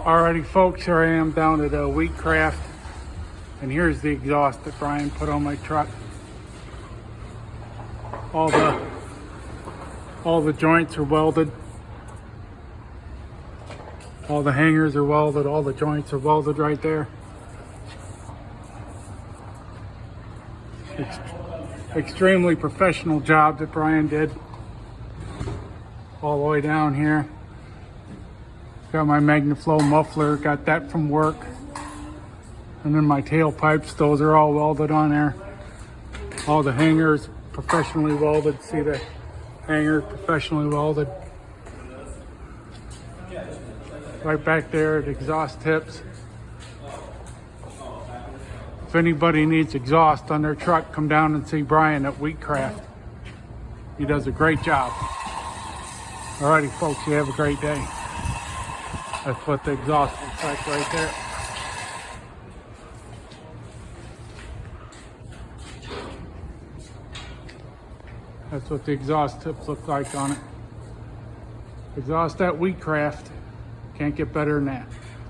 Alrighty folks, here I am down at Wheatcraft, and here's the exhaust that Brian put on my truck. All the joints are welded. All the hangers are welded, all the joints are welded right there. Extremely professional job that Brian did. All the way down here. Got my MagnaFlow muffler, got that from work. And then my tailpipes, those are all welded on there. All the hangers professionally welded. See the hanger professionally welded. Right back there, the exhaust tips. If anybody needs exhaust on their truck, come down and see Brian at Wheatcraft. He does a great job. Alrighty folks, you have a great day. That's what the exhaust looks like right there. That's what the exhaust tips look like on it. Exhaust at Wheatcraft. Can't get better than that.